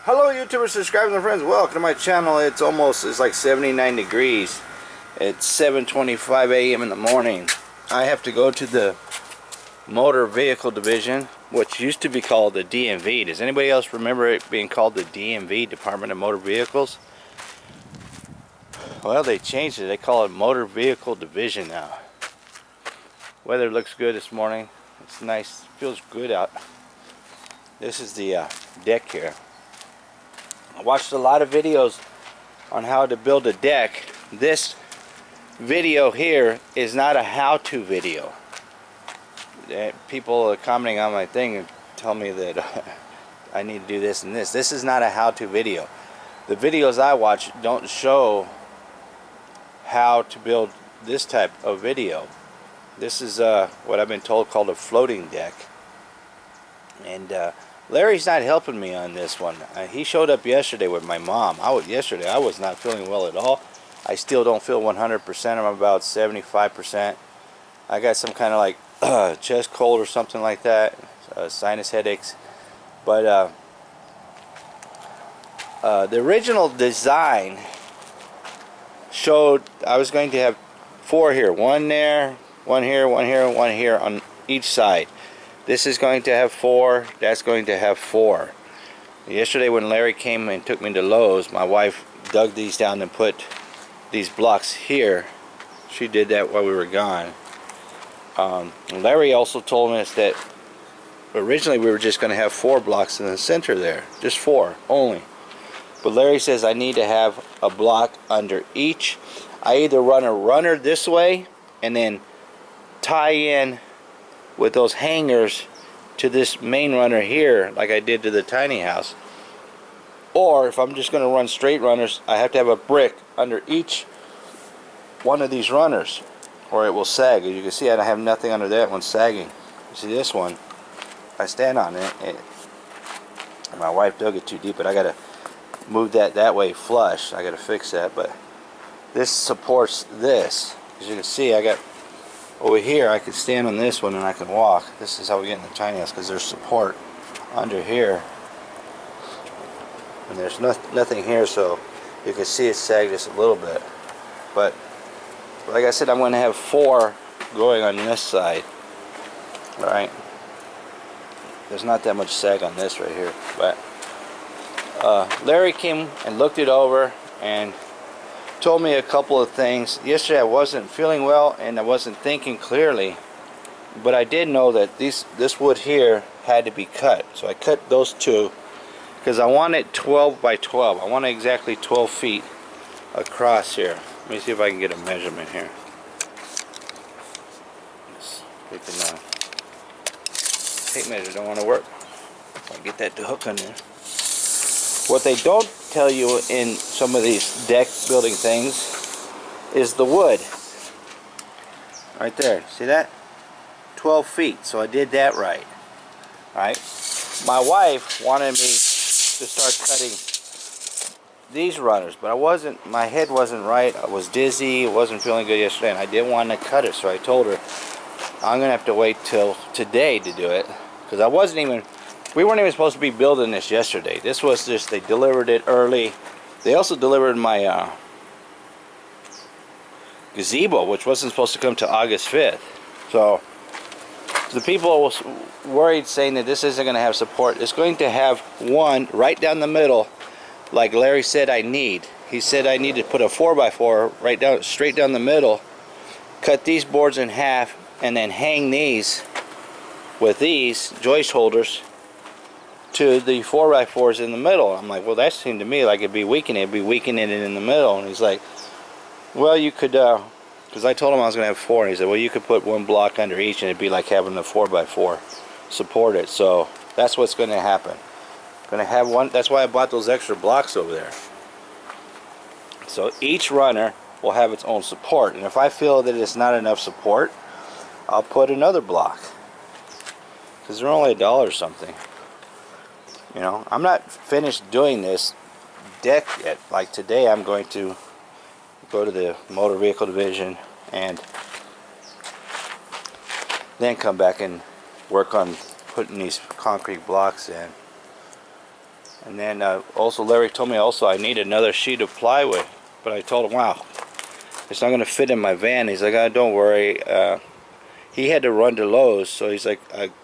Hello YouTubers, subscribers and friends, welcome to my channel. It's like 79 degrees. It's 7:25 a.m. in the morning. I have to go to the motor vehicle division, which used to be called the DMV. Does anybody else remember it being called the DMV, Department of Motor Vehicles? Well, they changed it. They call it Motor Vehicle Division now. Weather looks good this morning. It's nice, feels good out. This is the deck here. I watched a lot of videos on how to build a deck. This video here is not a how-to video. People are commenting on my thing and tell me that I need to do this and this. This is not a how-to video. The videos I watch don't show how to build this type of video. This is what I've been told called a floating deck. And Larry's not helping me on this one. He showed up yesterday with my mom. Yesterday I was not feeling well at all. I still don't feel 100%. I'm about 75%. I got some kind of like chest cold or something like that. Sinus headaches. But the original design showed I was going to have 4 here. 1 there, 1 here, 1 here, and 1 here on each side. This is going to have 4, that's going to have 4. Yesterday when Larry came and took me to Lowe's, my wife dug these down and put these blocks here. She did that while we were gone. Larry also told us that originally we were just going to have 4 blocks in the center there. Just 4 only. But Larry says I need to have a block under each. I either run a runner this way and then tie in with those hangers to this main runner here like I did to the tiny house, or if I'm just going to run straight runners, I have to have a brick under each one of these runners or it will sag. As you can see, I have nothing under that one sagging. You see this one, I stand on it, my wife dug it too deep, but I gotta move that way flush. I gotta fix that. But this supports this. As you can see, I got over here, I can stand on this one and I can walk. This is how we get in the tiny house because there's support under here. And there's nothing here, so you can see it sag just a little bit. But like I said, I'm going to have 4 going on this side. Alright. There's not that much sag on this right here. But Larry came and looked it over and told me a couple of things. Yesterday I wasn't feeling well and I wasn't thinking clearly, but I did know that this wood here had to be cut. So I cut those 2 because I want it 12 by 12. I want it exactly 12 feet across here. Let me see if I can get a measurement here. Tape measure don't want to work. I'll get that to hook on there. What they don't tell you in some of these deck building things is the wood. Right there. See that? 12 feet. So I did that right. Alright. My wife wanted me to start cutting these runners, but my head wasn't right. I was dizzy. I wasn't feeling good yesterday, and I didn't want to cut it. So I told her I'm going to have to wait till today to do it. Because we weren't even supposed to be building this yesterday. This was just, they delivered it early. They also delivered my gazebo, which wasn't supposed to come to August 5th. So the people was worried, saying that this isn't going to have support. It's going to have one right down the middle, like Larry said I need. He said I need to put a 4x4 straight down the middle, cut these boards in half, and then hang these with these joist holders to the 4x4s in the middle. I'm like, well, that seemed to me like it'd be weakening it in the middle. And he's like, well, you could, because I told him I was going to have 4, and he said, well, you could put 1 block under each and it'd be like having the 4x4 support it. So that's what's going to happen. Going to have one. That's why I bought those extra blocks over there. So each runner will have its own support, and if I feel that it's not enough support, I'll put another block, because they're only $1 or something. You know, I'm not finished doing this deck yet. Like today, I'm going to go to the motor vehicle division and then come back and work on putting these concrete blocks in. And then also Larry told me also I need another sheet of plywood, but I told him, wow, it's not going to fit in my van. He's like, oh, don't worry. He had to run to Lowe's, so he's like,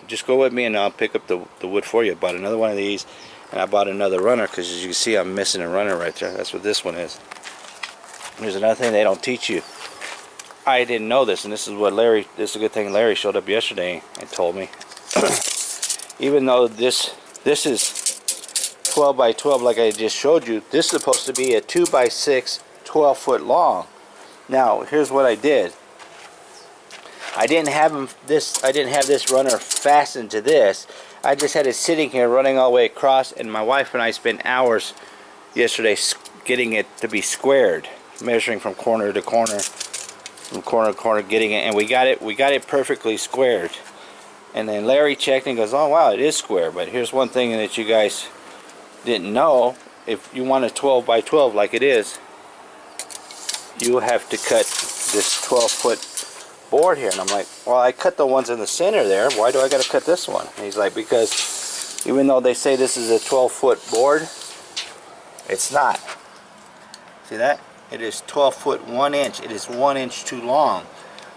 just go with me and I'll pick up the wood for you. I bought another one of these, and I bought another runner, because as you can see I'm missing a runner right there. That's what this one is. There's another thing they don't teach you. I didn't know this, and this is a good thing Larry showed up yesterday and told me. Even though this is 12 by 12 like I just showed you, this is supposed to be a 2 by 6, 12 foot long. Now here's what I did. I didn't have this runner fastened to this. I just had it sitting here running all the way across, and my wife and I spent hours yesterday getting it to be squared, measuring from corner to corner, from corner to corner, getting it, and we got it perfectly squared. And then Larry checked and goes, oh wow, it is square. But here's one thing that you guys didn't know. If you want a 12 by 12 like it is, you have to cut this 12 foot board here. And I'm like, well, I cut the ones in the center there, why do I got to cut this one? And he's like, because even though they say this is a 12 foot board, it's not. See that? It is 12 foot 1 inch. It is 1 inch too long.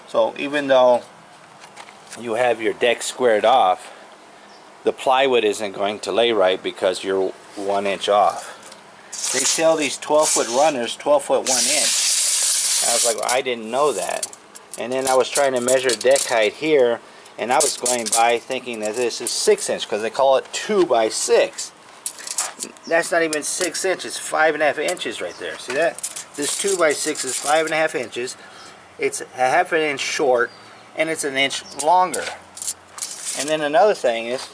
So even though you have your deck squared off, the plywood isn't going to lay right because you're 1 inch off. They sell these 12 foot runners 12 foot 1 inch. I was like, well, I didn't know that. And then I was trying to measure deck height here, and I was going by thinking that this is 6 inch, because they call it 2 by 6. That's not even 6 inches, 5.5 inches right there. See that? This 2 by 6 is 5.5 inches. It's a half an inch short, and it's an inch longer. And then another thing is,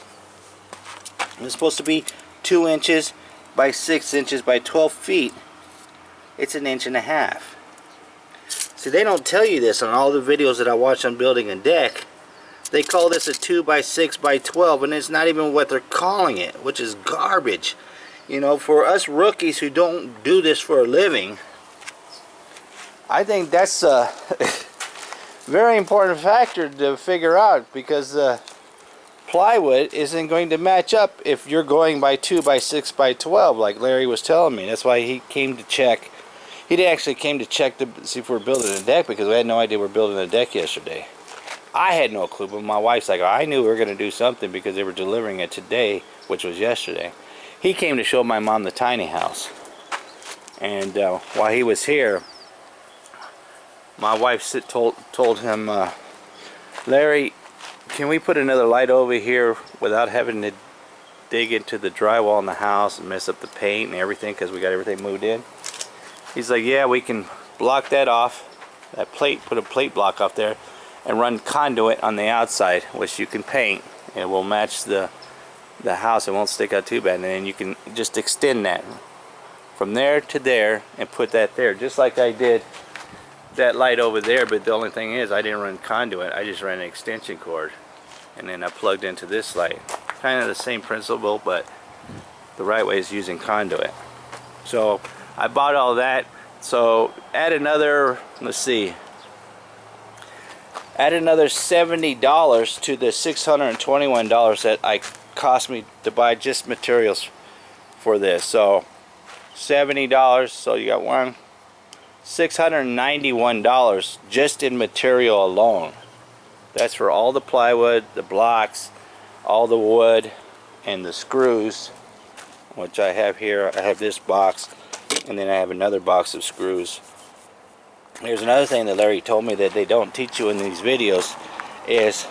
it's supposed to be 2 inches by 6 inches by 12 feet. It's an inch and a half. See, they don't tell you this on all the videos that I watch on building a deck. They call this a 2 by 6 by 12, and it's not even what they're calling it, which is garbage. You know, for us rookies who don't do this for a living, I think that's a very important factor to figure out, because plywood isn't going to match up if you're going by 2 by 6 by 12 like Larry was telling me. That's why he came to check. He actually came to check to see if we're building a deck, because we had no idea we were building a deck yesterday. I had no clue, but my wife's like, I knew we were going to do something because they were delivering it today, which was yesterday. He came to show my mom the tiny house. And while he was here, my wife told him, Larry, can we put another light over here without having to dig into the drywall in the house and mess up the paint and everything, because we got everything moved in? He's like, yeah, we can block that off, that plate, put a plate block off there, and run conduit on the outside, which you can paint, and it will match the house. It won't stick out too bad, and then you can just extend that from there to there and put that there, just like I did that light over there. But the only thing is, I didn't run conduit, I just ran an extension cord, and then I plugged into this light. Kind of the same principle, but the right way is using conduit. So I bought all that. So add another, let's see, add another $70 to the $621 that cost me to buy just materials for this. So $70, so you got $691 just in material alone. That's for all the plywood, the blocks, all the wood, and the screws, which I have here. I have this box, and then I have another box of screws. Here's another thing that Larry told me that they don't teach you in these videos is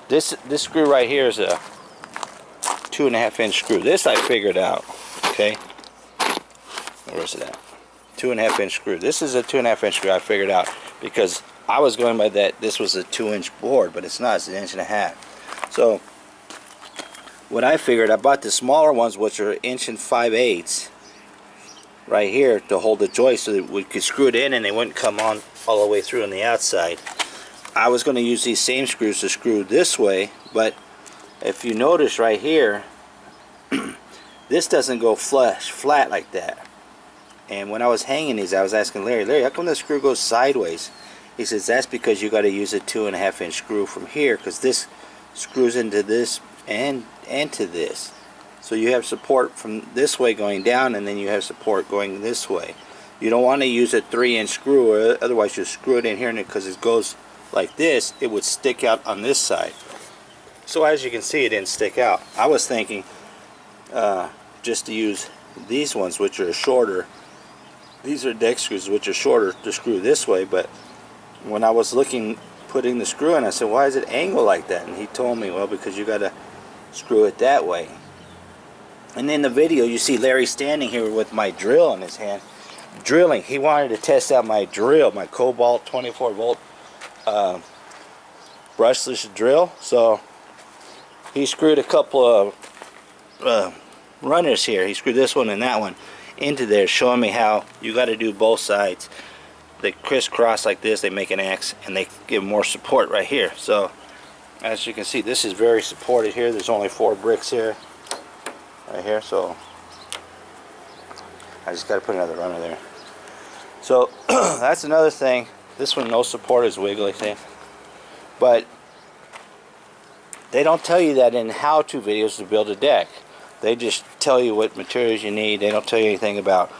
this screw right here is a 2.5 inch screw. This I figured out. Okay, where is it at? 2.5 inch screw. This is a 2.5 inch screw. I figured out because I was going by that this was a 2 inch board, but it's not. It's 1.5 inches. So what I figured, I bought the smaller ones, which are 1 5/8 right here to hold the joist, so that we could screw it in and they wouldn't come on all the way through on the outside. I was going to use these same screws to screw this way, but if you notice right here, this doesn't go flat like that. And when I was hanging these, I was asking Larry, how come the screw goes sideways? He says that's because you got to use a 2.5 inch screw from here, because this screws into this and to this. So you have support from this way going down, and then you have support going this way. You don't want to use a 3-inch screw, or otherwise you screw it in here, and because it goes like this, it would stick out on this side. So as you can see, it didn't stick out. I was thinking just to use these ones, which are shorter. These are deck screws, which are shorter, to screw this way. But when I was looking, putting the screw in, I said, why is it angled like that? And he told me, well, because you got to screw it that way. And in the video, you see Larry standing here with my drill in his hand, drilling. He wanted to test out my drill, my Cobalt 24 volt brushless drill. So he screwed a couple of runners here. He screwed this one and that one into there, showing me how you got to do both sides. They crisscross like this, they make an X, and they give more support right here. So as you can see, this is very supported here. There's only 4 bricks here, right here. So I just got to put another runner there. So that's another thing. This one, no support, is wiggly thing. But they don't tell you that in how-to videos to build a deck. They just tell you what materials you need. They don't tell you anything about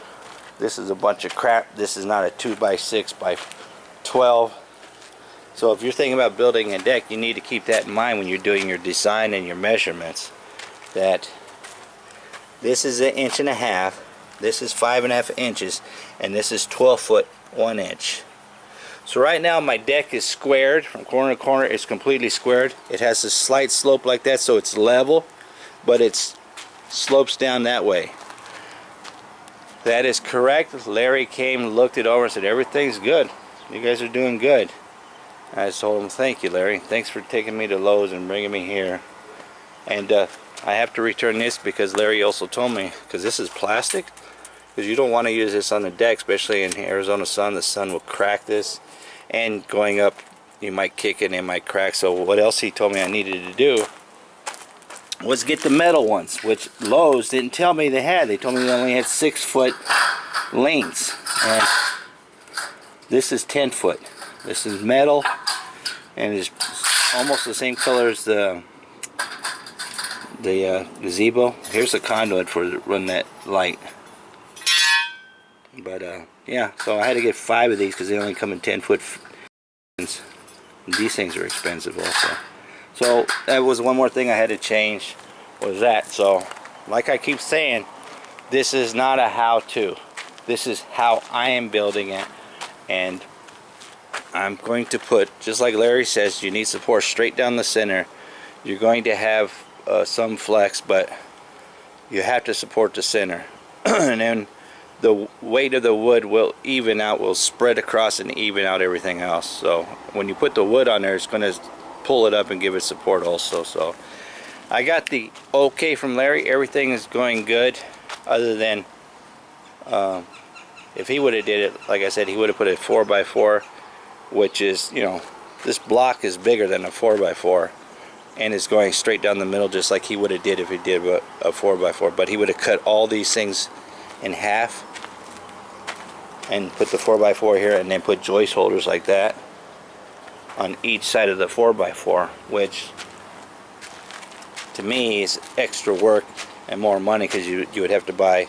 this is a bunch of crap. This is not a 2x6 by 12. So if you're thinking about building a deck, you need to keep that in mind when you're doing your design and your measurements. That this is 1.5 inches, this is 5.5 inches, and this is 12 foot 1 inch. So right now my deck is squared from corner to corner. It's completely squared. It has a slight slope like that, so it's level, but it slopes down that way. That is correct. Larry came, looked it over, and said everything's good. You guys are doing good. I just told him, thank you, Larry. Thanks for taking me to Lowe's and bringing me here. And I have to return this because Larry also told me, because this is plastic, because you don't want to use this on the deck, especially in Arizona sun. The sun will crack this, and going up you might kick it and it might crack. So what else he told me I needed to do was get the metal ones, which Lowe's didn't tell me they had. They told me they only had 6 foot lengths, and this is 10 foot. This is metal, and it's almost the same color as the gazebo. Here's a conduit for run that light. But yeah, so I had to get 5 of these because they only come in 10 foot. These things are expensive also. So that was one more thing I had to change, was that. So like I keep saying, this is not a how-to. This is how I am building it, and I'm going to put, just like Larry says, you need support straight down the center. You're going to have some flex, but you have to support the center. And then the weight of the wood will even out, will spread across and even out everything else. So when you put the wood on there, it's going to pull it up and give it support also. So I got the okay from Larry. Everything is going good, other than if he would have did it, like I said, he would have put a 4x4, which is, you know, this block is bigger than a 4x4, and it's going straight down the middle just like he would have did if he did a 4x4. But he would have cut all these things in half and put the 4x4 here, and then put joist holders like that on each side of the 4x4, which to me is extra work and more money, because you would have to buy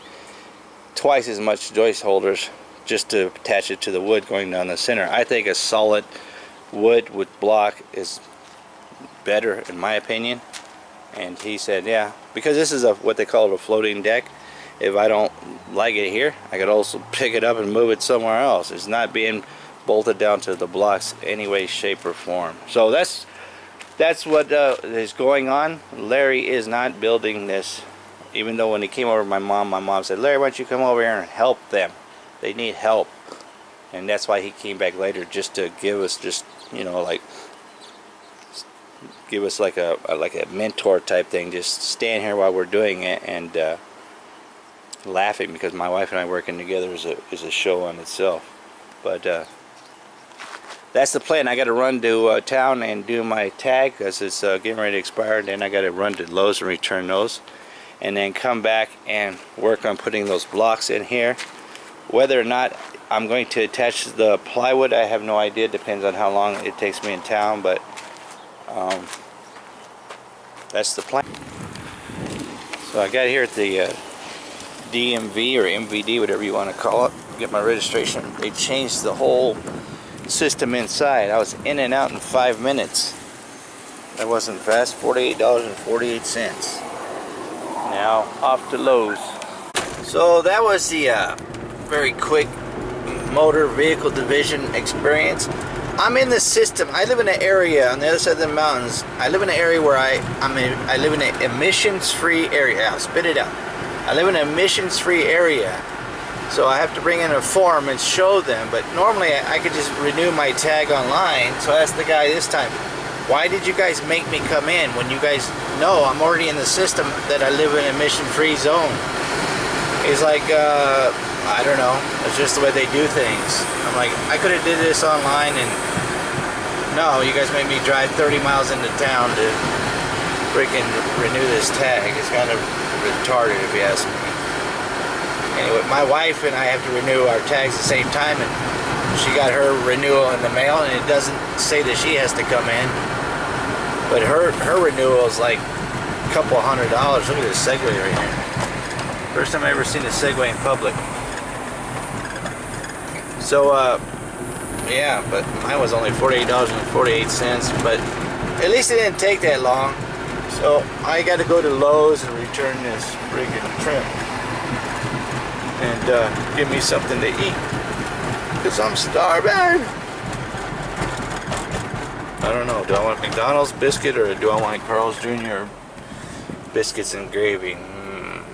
twice as much joist holders just to attach it to the wood going down the center. I think a solid wood with block is better in my opinion. And he said, yeah, because this is what they call a floating deck. If I don't like it here, I could also pick it up and move it somewhere else. It's not being bolted down to the blocks any way, shape, or form. So that's what is going on. Larry is not building this, even though when he came over to my mom said, Larry, why don't you come over here and help them? They need help. And that's why he came back later, just to give us, just, you know, like, give us like a mentor type thing. Just stand here while we're doing it, and laughing, because my wife and I working together is a show on itself. But that's the plan. I got to run to town and do my tag, because it's getting ready to expire. And then I got to run to Lowe's and return those, and then come back and work on putting those blocks in here, Whether or not I'm going to attach the plywood, I have no idea. Depends on how long it takes me in town, but that's the plan. So I got here at the DMV or MVD, whatever you want to call it, get my registration. They changed the whole system inside. I was in and out in 5 minutes. That wasn't fast. $48.48. Now off to Lowe's. So that was the very quick motor vehicle division experience. I'm in the system. I live in an area on the other side of the mountains. I live in an area where I live in an emissions-free area. I'll spit it out. I live in an emissions-free area, so I have to bring in a form and show them. But normally I could just renew my tag online. So I asked the guy this time, "Why did you guys make me come in when you guys know I'm already in the system that I live in an emission-free zone?" He's like, I don't know. It's just the way they do things. I'm like, I could have did this online, and no, you guys made me drive 30 miles into town to freaking renew this tag. It's kind of retarded if you ask me. Anyway, my wife and I have to renew our tags at the same time, and she got her renewal in the mail, and it doesn't say that she has to come in. But her renewal is like a couple $100. Look at this Segway right here. First time I ever seen a Segway in public. So, yeah, but mine was only $48.48, but at least it didn't take that long. So I got to go to Lowe's and return this friggin' trim and give me something to eat, because I'm starving. I don't know, do I want McDonald's biscuit or do I want Carl's Jr. biscuits and gravy?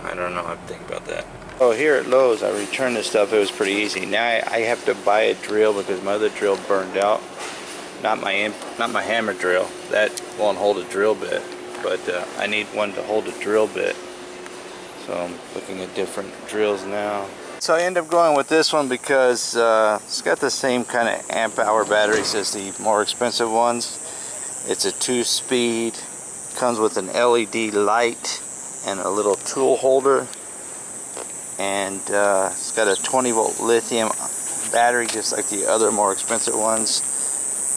I don't know, I have to think about that. Oh, here at Lowe's, I returned this stuff. It was pretty easy. Now I have to buy a drill because my other drill burned out. Not my hammer drill. That won't hold a drill bit, but I need one to hold a drill bit. So I'm looking at different drills now. So I end up going with this one because it's got the same kind of amp hour batteries as the more expensive ones. It's a 2-speed, comes with an LED light and a little tool holder, and it's got a 20-volt lithium battery just like the other more expensive ones.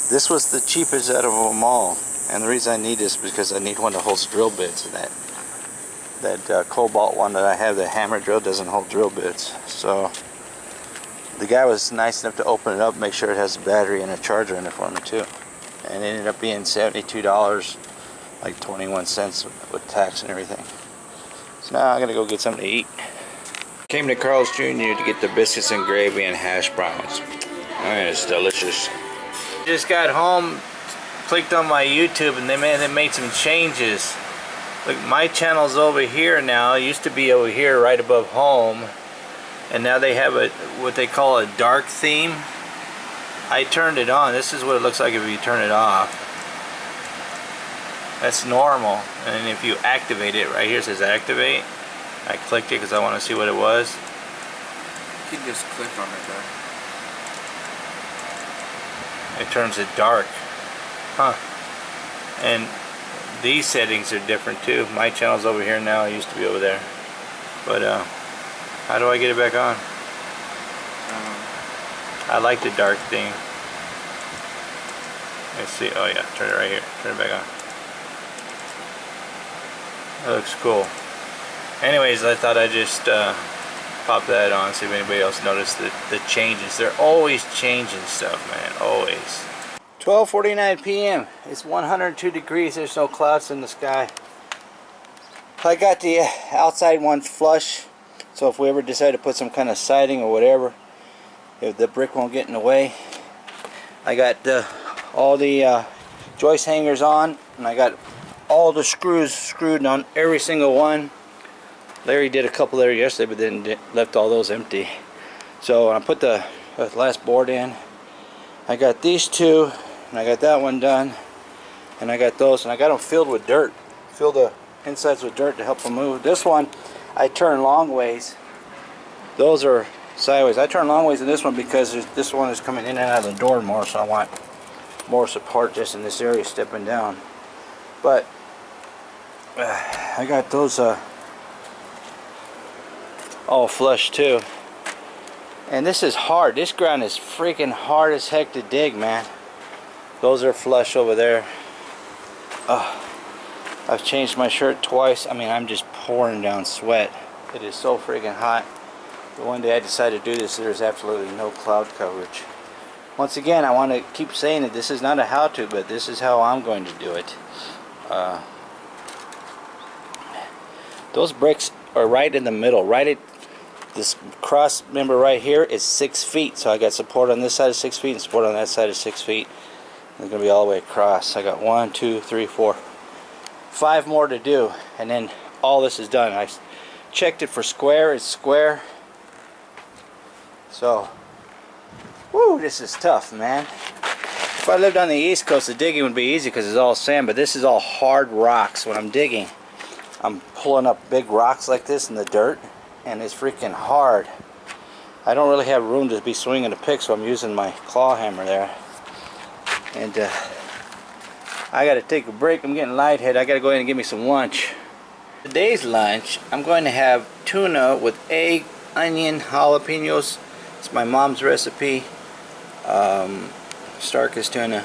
This was the cheapest out of them all, and the reason I need this is because I need one that holds drill bits, and that Cobalt one that I have, the hammer drill, doesn't hold drill bits. So the guy was nice enough to open it up, make sure it has a battery and a charger in it for me too, and it ended up being $72, like 21 cents with tax and everything. So now I'm gonna go get something to eat. Came to Carl's Jr. to get the biscuits and gravy and hash browns. Man, it's delicious. Just got home, clicked on my YouTube, and they made some changes. Look, my channel's over here now. It used to be over here right above home, and now they have what they call a dark theme. I turned it on. This is what it looks like if you turn it off. That's normal, and if you activate it, right here it says activate. I clicked it because I want to see what it was. You can just click on it there. It turns it dark. Huh. And these settings are different too. My channel's over here now. It used to be over there. But how do I get it back on? I like the dark theme. Let's see. Oh yeah, turn it right here. Turn it back on. That looks cool. Anyways, I thought I'd just pop that on, see if anybody else noticed the changes. They're always changing stuff, man. Always. 12:49 p.m. It's 102 degrees. There's no clouds in the sky. I got the outside ones flush, so if we ever decide to put some kind of siding or whatever, if the brick won't get in the way. I got all the joist hangers on, and I got all the screws screwed on every single one. Larry did a couple there yesterday, but then left all those empty. So when I put the last board in, I got these two, and I got that one done, and I got those, and I got them filled with dirt. Fill the insides with dirt to help them move. This one, I turn long ways. Those are sideways. I turn long ways in this one because this one is coming in and out of the door more, so I want more support just in this area stepping down. But I got those all flush too. And this is hard. This ground is freaking hard as heck to dig, man. Those are flush over there. I've changed my shirt twice. I mean, I'm just pouring down sweat. It is so freaking hot. But one day I decided to do this. There's absolutely no cloud coverage. Once again, I want to keep saying that this is not a how-to, but this is how I'm going to do it. Those bricks are right in the middle. Right at this cross member right here is 6 feet. So I got support on this side of 6 feet and support on that side of 6 feet. It's going to be all the way across. I got 1, 2, 3, 4, 5 more to do, and then all this is done. I checked it for square. It's square. So, woo, this is tough, man. If I lived on the East Coast, the digging would be easy because it's all sand, but this is all hard rocks. When I'm digging, I'm pulling up big rocks like this in the dirt, and it's freaking hard. I don't really have room to be swinging a pick, so I'm using my claw hammer there. And I gotta take a break. I'm getting lightheaded. I gotta go in and get me some lunch. Today's lunch, I'm going to have tuna with egg, onion, jalapenos. It's my mom's recipe. Starkest tuna,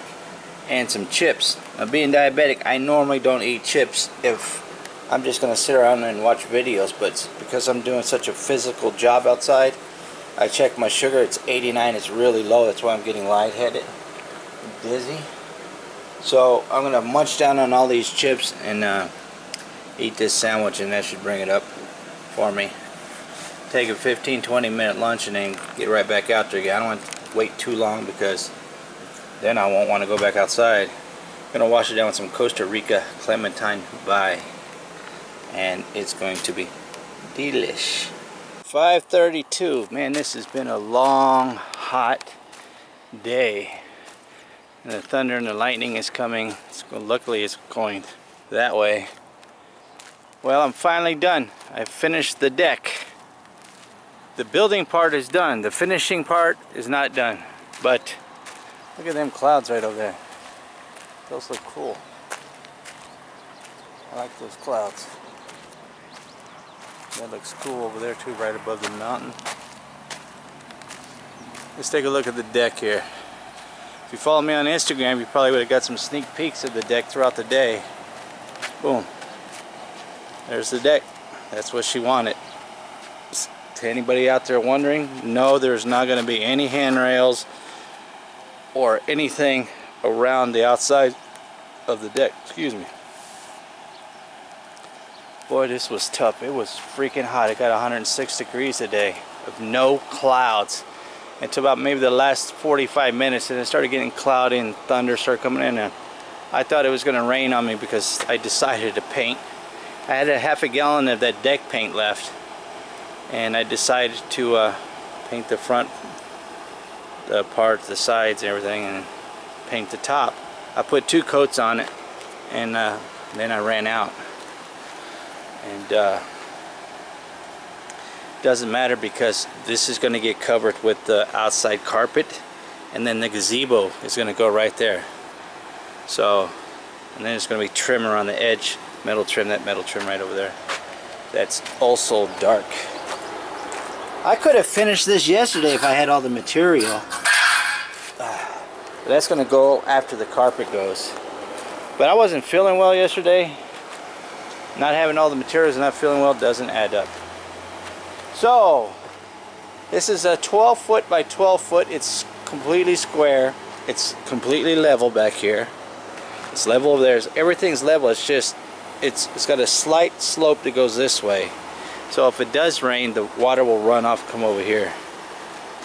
and some chips. Now, being diabetic, I normally don't eat chips if I'm just gonna sit around and watch videos, but because I'm doing such a physical job outside, I check my sugar. It's 89. It's really low. That's why I'm getting lightheaded, dizzy. So I'm gonna munch down on all these chips and eat this sandwich, and that should bring it up for me. Take a 15-20 minute lunch and then get right back out there again. I don't want to wait too long because then I won't want to go back outside. I'm gonna wash it down with some Costa Rica Clementine Bay, and it's going to be delish. 5:32. Man, this has been a long, hot day. And the thunder and the lightning is coming. Luckily, it's going that way. Well, I'm finally done. I finished the deck. The building part is done. The finishing part is not done. But look at them clouds right over there. Those look cool. I like those clouds. That looks cool over there too, right above the mountain. Let's take a look at the deck here. If you follow me on Instagram, you probably would have got some sneak peeks of the deck throughout the day. Boom. There's the deck. That's what she wanted. To anybody out there wondering, no, there's not going to be any handrails or anything around the outside of the deck. Excuse me. Boy, this was tough. It was freaking hot. It got 106 degrees today with no clouds until about maybe the last 45 minutes, and it started getting cloudy and thunder started coming in, and I thought it was going to rain on me because I decided to paint. I had a half a gallon of that deck paint left, and I decided to paint the front parts, the sides and everything, and paint the top. I put 2 coats on it, and then I ran out. And doesn't matter because this is going to get covered with the outside carpet, and then the gazebo is going to go right there. So, and then there's going to be trim around the edge, metal trim, that metal trim right over there. That's also dark. I could have finished this yesterday if I had all the material. But that's going to go after the carpet goes. But I wasn't feeling well yesterday. Not having all the materials and not feeling well doesn't add up. So, this is a 12 foot by 12 foot. It's completely square. It's completely level back here. It's level over there. Everything's level. It's just, it's got a slight slope that goes this way. So if it does rain, the water will run off, come over here.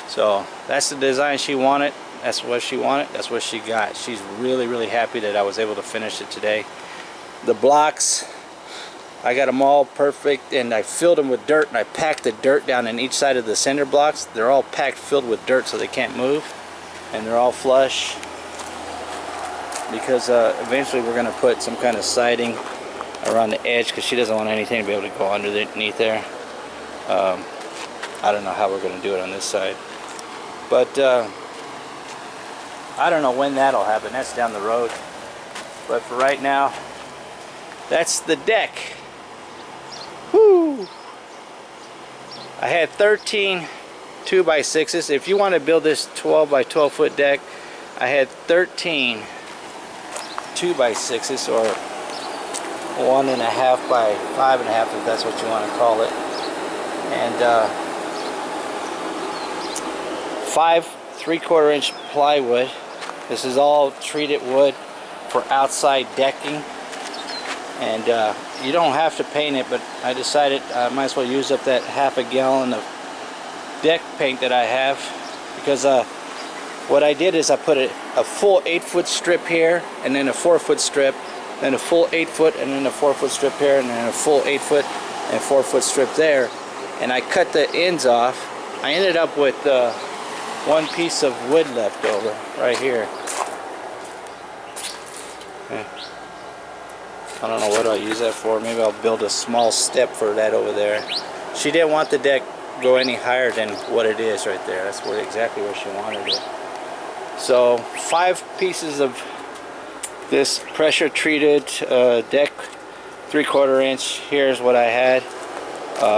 So that's the design she wanted. That's what she wanted. That's what she got. She's really, really happy that I was able to finish it today. The blocks, I got them all perfect, and I filled them with dirt, and I packed the dirt down in each side of the center blocks. They're all packed filled with dirt so they can't move, and they're all flush because eventually we're going to put some kind of siding around the edge because she doesn't want anything to be able to go underneath there. I don't know how we're going to do it on this side, but I don't know when that'll happen. That's down the road. But for right now, that's the deck. Woo! I had 13 2x6s. If you want to build this 12 by 12 foot deck, I had 13 2x6s, or 1.5 by 5.5, if that's what you want to call it, and 5 3/4 inch plywood. This is all treated wood for outside decking, and you don't have to paint it, but I decided I might as well use up that half a gallon of deck paint that I have, because what I did is I put a full 8-foot strip here, and then a 4-foot strip, then a full 8-foot, and then a 4-foot strip here, and then a full 8-foot and 4-foot strip there, and I cut the ends off. I ended up with one piece of wood left over right here. I don't know what I'll use that for. Maybe I'll build a small step for that over there. She didn't want the deck go any higher than what it is right there. That's exactly where she wanted it. So 5 pieces of this pressure treated deck, 3/4 inch. Here's what I had.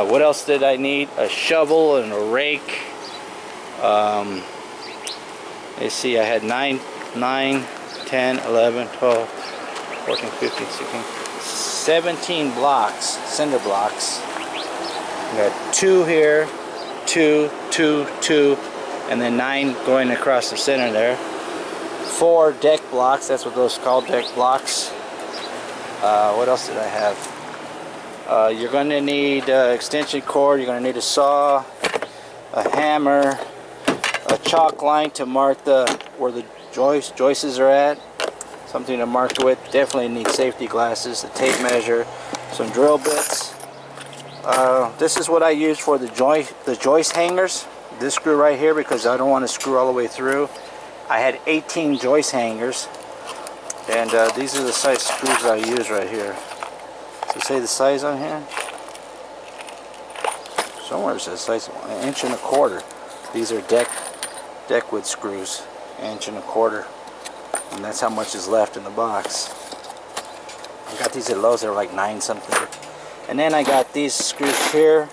What else did I need? A shovel and a rake. Let's see, I had 9, 10, 11, 12, 14, 15, 16, 17 blocks, cinder blocks. We got 2 here, 2, 2, 2, and then 9 going across the center there. 4 deck blocks, that's what those are called, deck blocks. What else did I have? You're going to need extension cord, you're going to need a saw, a hammer, a chalk line to mark where the joists are at, something to mark the width. Definitely need safety glasses, a tape measure, some drill bits. This is what I use for the joist hangers. This screw right here, because I don't want to screw all the way through. I had 18 joist hangers, and these are the size screws I use right here. Does it say the size on here? Somewhere it says size 1.25 inches. These are deck wood screws, 1.25 inches, and that's how much is left in the box. I got these at Lowe's. They're like 9 something. And then I got these screws here.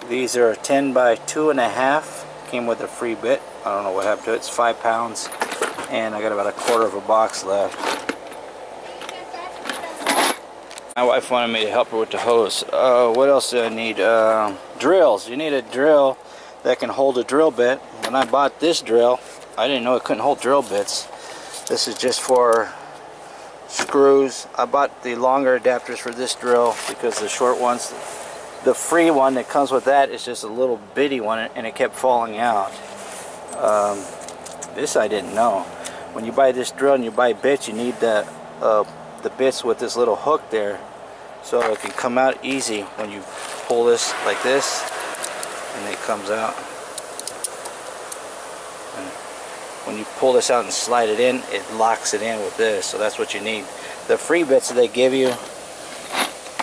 These are 10 by 2.5. Came with a free bit. I don't know what happened to it. It's 5 pounds, and I got about 1/4 of a box left. My wife wanted me to help her with the hose. What else do I need? Drills. You need a drill that can hold a drill bit. When I bought this drill, I didn't know it couldn't hold drill bits. This is just for screws. I bought the longer adapters for this drill because the short ones, the free one that comes with that is just a little bitty one, and it kept falling out. This I didn't know. When you buy this drill and you buy bits, you need the bits with this little hook there, so it can come out easy when you pull this like this, and it comes out. And when you pull this out and slide it in, it locks it in with this. So that's what you need. The free bits that they give you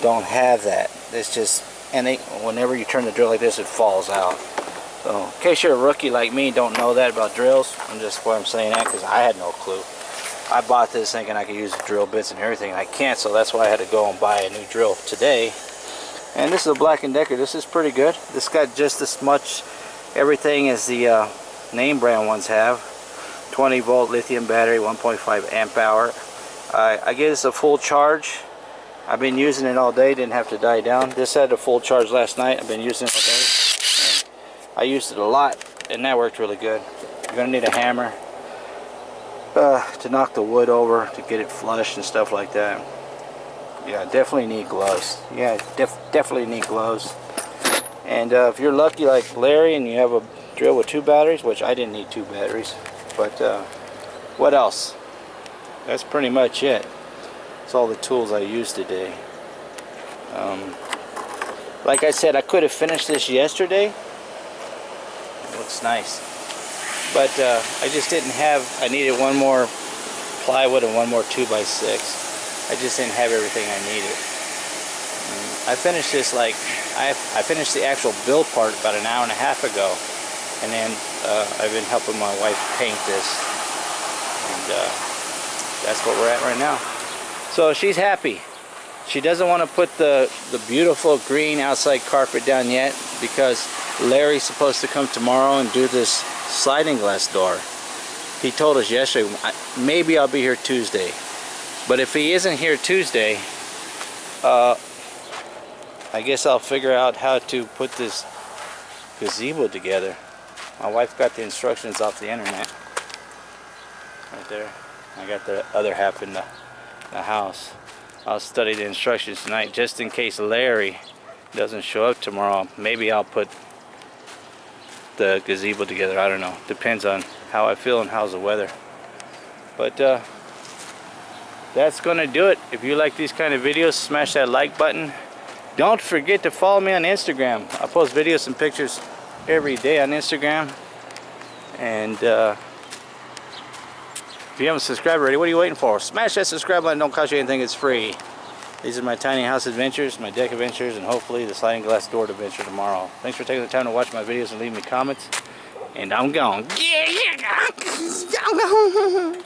don't have that. It's just, and whenever you turn the drill like this, it falls out. So in case you're a rookie like me, don't know that about drills, I'm saying that because I had no clue. I bought this thinking I could use the drill bits and everything. I can't, so that's why I had to go and buy a new drill today. And this is a Black & Decker. This is pretty good. This got just as much everything as the name brand ones have. 20 volt lithium battery, 1.5 amp hour. I gave this a full charge. I've been using it all day, didn't have to die down. This had a full charge last night. I've been using it all day. And I used it a lot, and that worked really good. You're going to need a hammer to knock the wood over, to get it flush and stuff like that. Yeah, definitely need gloves. Yeah, definitely need gloves. And if you're lucky like Larry and you have a drill with 2 batteries, which I didn't need 2 batteries, but what else? That's pretty much it. That's all the tools I used today. Like I said, I could have finished this yesterday. It looks nice. But I just didn't have, I needed one more plywood and one more 2x6. I just didn't have everything I needed. I finished this I finished the actual build part about an hour and a half ago. And then I've been helping my wife paint this. And that's what we're at right now. So she's happy. She doesn't want to put the beautiful green outside carpet down yet because Larry's supposed to come tomorrow and do this sliding glass door. He told us yesterday, maybe I'll be here Tuesday. But if he isn't here Tuesday, I guess I'll figure out how to put this gazebo together. My wife got the instructions off the internet. Right there. I got the other half in the house. I'll study the instructions tonight just in case Larry doesn't show up tomorrow. Maybe I'll put the gazebo together. I don't know. Depends on how I feel and how's the weather. But that's gonna do it. If you like these kind of videos, smash that like button. Don't forget to follow me on Instagram. I post videos and pictures every day on Instagram. And if you haven't subscribed already, what are you waiting for? Smash that subscribe button. Don't cost you anything. It's free. These are my tiny house adventures, my deck adventures, and hopefully the sliding glass door adventure tomorrow. Thanks for taking the time to watch my videos and leave me comments. And I'm gone. Yeah, I'm gone.